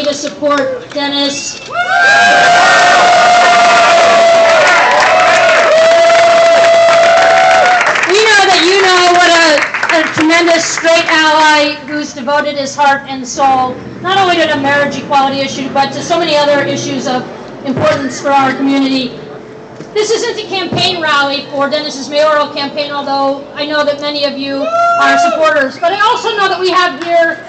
to support Dennis. We know that you know what a tremendous straight ally who's devoted his heart and soul, not only to the marriage equality issue, but to so many other issues of importance for our community. This isn't a campaign rally for Dennis's mayoral campaign, although I know that many of you are supporters. But I also know that we have here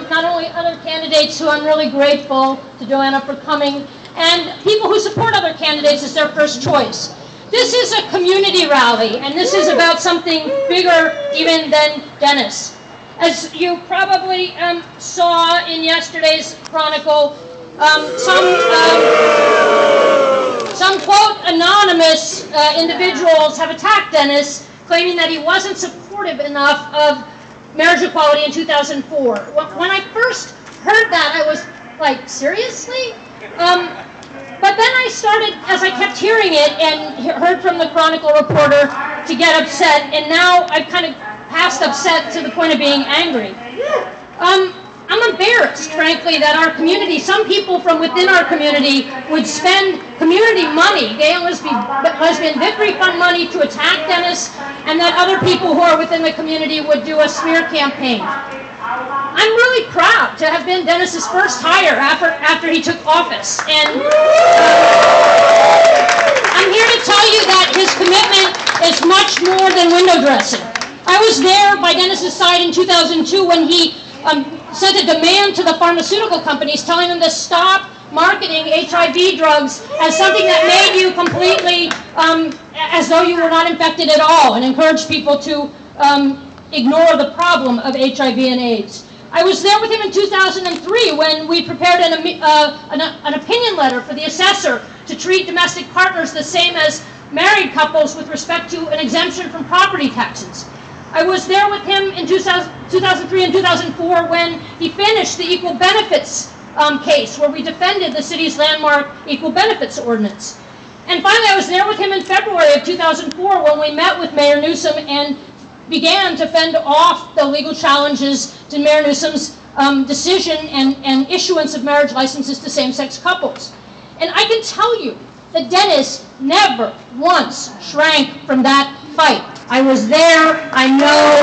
not only other candidates who I'm really grateful to Joanna for coming, and people who support other candidates as their first choice. This is a community rally, and this is about something bigger even than Dennis. As you probably saw in yesterday's Chronicle, some quote anonymous individuals have attacked Dennis, claiming that he wasn't supportive enough of marriage equality in 2004. When I first heard that, I was like, seriously? But then I started, as I kept hearing it and heard from the Chronicle reporter, to get upset, and now I've kind of passed upset to the point of being angry. I'm embarrassed, frankly, that our community, some people from within our community would spend community money, gay and lesbian victory fund money, to attack Dennis, and that other people who are within the community would do a smear campaign. I'm really proud to have been Dennis's first hire after he took office, and I'm here to tell you that his commitment is much more than window dressing. I was there by Dennis's side in 2002 when he sent a demand to the pharmaceutical companies telling them to stop marketing HIV drugs as something that made you completely as though you were not infected at all, and encouraged people to ignore the problem of HIV and AIDS. I was there with him in 2003 when we prepared an opinion letter for the assessor to treat domestic partners the same as married couples with respect to an exemption from property taxes. I was there with him in 2003 and 2004 when he finished the equal benefits case, where we defended the city's landmark equal benefits ordinance. And finally, I was there with him in February of 2004 when we met with Mayor Newsom and began to fend off the legal challenges to Mayor Newsom's decision and issuance of marriage licenses to same-sex couples. And I can tell you that Dennis never once shrank from that fight. I was there, I know.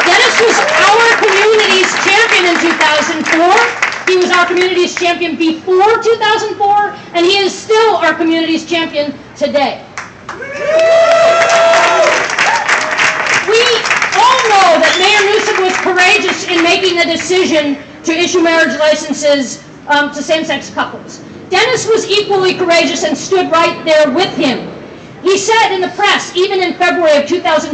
Dennis was our community's champion in 2004. He was our community's champion before 2004, and he is still our community's champion today. We all know that Mayor Newsom was courageous in making the decision to issue marriage licenses to same-sex couples. Dennis was equally courageous and stood right there with him. He said in the press, even in February of 2004,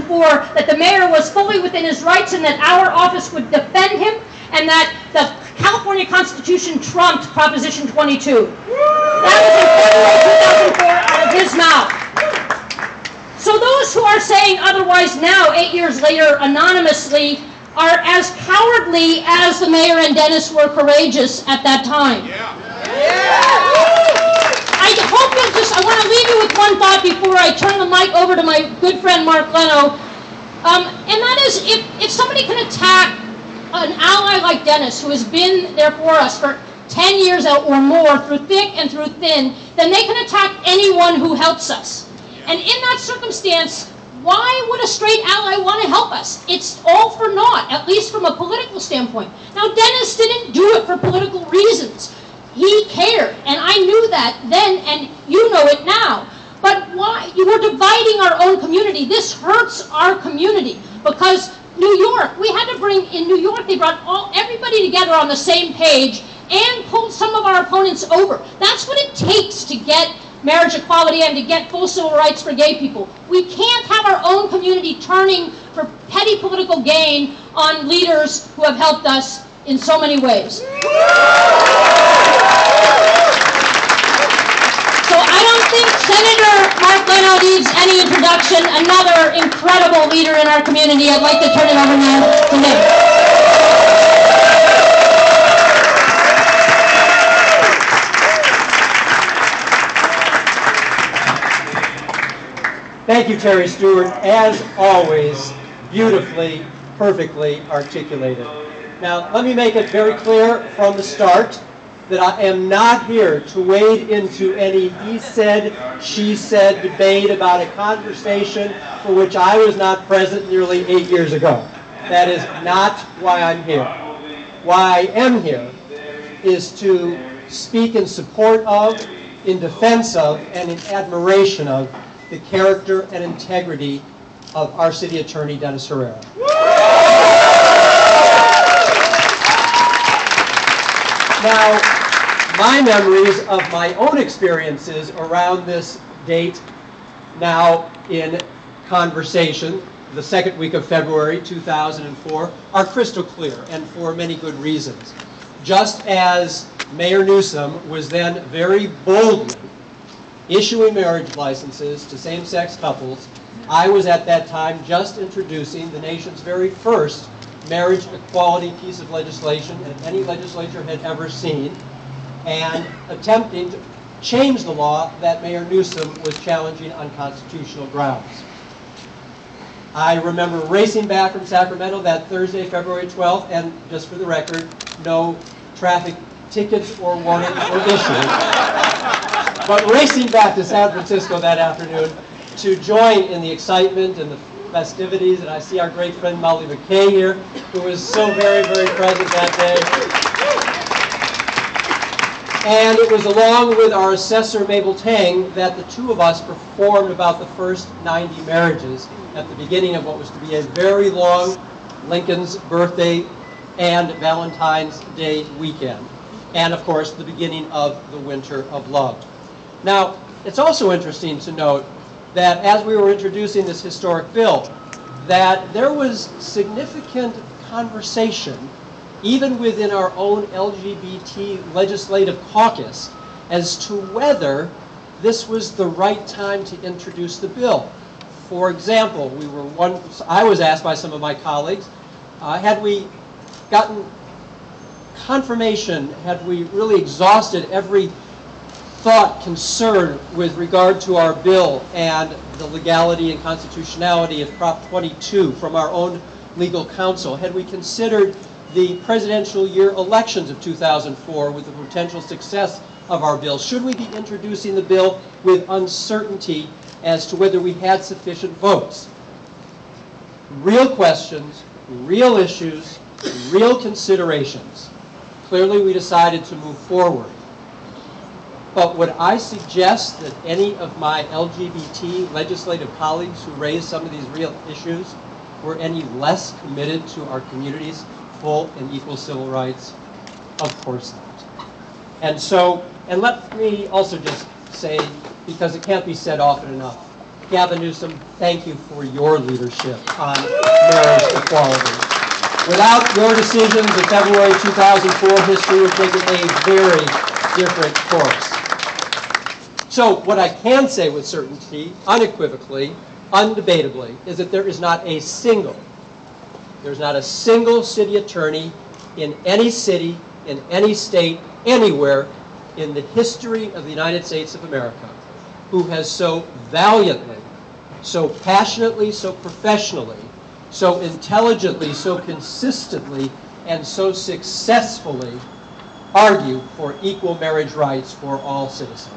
that the mayor was fully within his rights and that our office would defend him, and that the California Constitution trumped Proposition 22. That was in February 2004 out of his mouth. So those who are saying otherwise now, 8 years later, anonymously, are as cowardly as the mayor and Dennis were courageous at that time. I want to leave you with one thought before I turn the mic over to my good friend Mark Leno. And that is, if somebody can attack an ally like Dennis, who has been there for us for 10 years or more, through thick and through thin, then they can attack anyone who helps us. And in that circumstance, why would a straight ally want to help us? It's all for naught, at least from a political standpoint. Now, Dennis didn't do it for political reasons. He cared, and I knew that then, and you know it now. But why? You were dividing our own community. This hurts our community, because New York, we had to bring, in New York, they brought everybody together on the same page and pulled some of our opponents over. That's what it takes to get marriage equality and to get full civil rights for gay people. We can't have our own community turning for petty political gain on leaders who have helped us in so many ways. So I don't think Senator Mark Leno needs any introduction. Another incredible leader in our community. I'd like to turn it over now to him. Thank you, Terry Stewart. As always, beautifully perfectly articulated. Now, let me make it very clear from the start that I am not here to wade into any he said, she said debate about a conversation for which I was not present nearly 8 years ago. That is not why I'm here. Why I am here is to speak in support of, in defense of, and in admiration of the character and integrity of our city attorney, Dennis Herrera. Now, my memories of my own experiences around this date, now in conversation, the second week of February 2004, are crystal clear, and for many good reasons. Just as Mayor Newsom was then very boldly issuing marriage licenses to same-sex couples, I was at that time just introducing the nation's very first marriage equality piece of legislation that any legislature had ever seen, and attempting to change the law that Mayor Newsom was challenging on constitutional grounds. I remember racing back from Sacramento that Thursday, February 12th, and just for the record, no traffic tickets or warnings were issued. But racing back to San Francisco that afternoon to join in the excitement and the festivities, and I see our great friend Molly McKay here, who was so very, very present that day. And it was along with our assessor, Mabel Tang, that the two of us performed about the first 90 marriages at the beginning of what was to be a very long Lincoln's birthday and Valentine's Day weekend. And, of course, the beginning of the Winter of Love. Now, it's also interesting to note that as we were introducing this historic bill, that there was significant conversation even within our own LGBT legislative caucus as to whether this was the right time to introduce the bill. For example, I was asked by some of my colleagues, had we gotten confirmation, had we really exhausted every thought, concern with regard to our bill and the legality and constitutionality of Prop 22 from our own legal counsel? Had we considered the presidential year elections of 2004 with the potential success of our bill? Should we be introducing the bill with uncertainty as to whether we had sufficient votes? Real questions, real issues, real considerations. Clearly, we decided to move forward. But would I suggest that any of my LGBT legislative colleagues who raised some of these real issues were any less committed to our community's full and equal civil rights? Of course not. And so, and let me also just say, because it can't be said often enough, Gavin Newsom, thank you for your leadership on marriage equality. Without your decisions in February 2004, history would take a very different course. So what I can say with certainty, unequivocally, undebatably, is that there's not a single city attorney in any city, in any state, anywhere in the history of the United States of America who has so valiantly, so passionately, so professionally, so intelligently, so consistently, and so successfully argued for equal marriage rights for all citizens.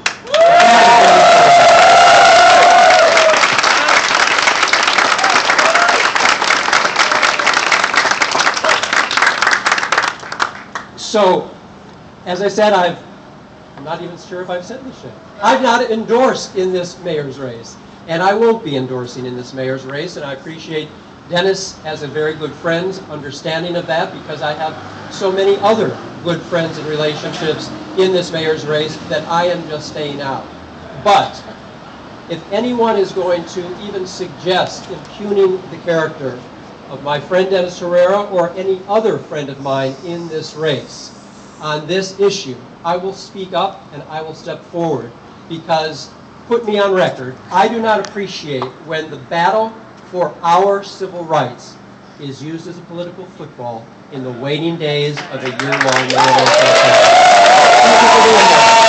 So, as I said, I'm not even sure if I've said this yet. I've not endorsed in this mayor's race, and I won't be endorsing in this mayor's race, and I appreciate Dennis as a very good friend's understanding of that, because I have so many other good friends and relationships in this mayor's race that I am just staying out. But if anyone is going to even suggest impugning the character of my friend Dennis Herrera or any other friend of mine in this race on this issue, I will speak up and I will step forward, because, put me on record, I do not appreciate when the battle for our civil rights is used as a political football in the waning days of a year-long war. Thank you for being here.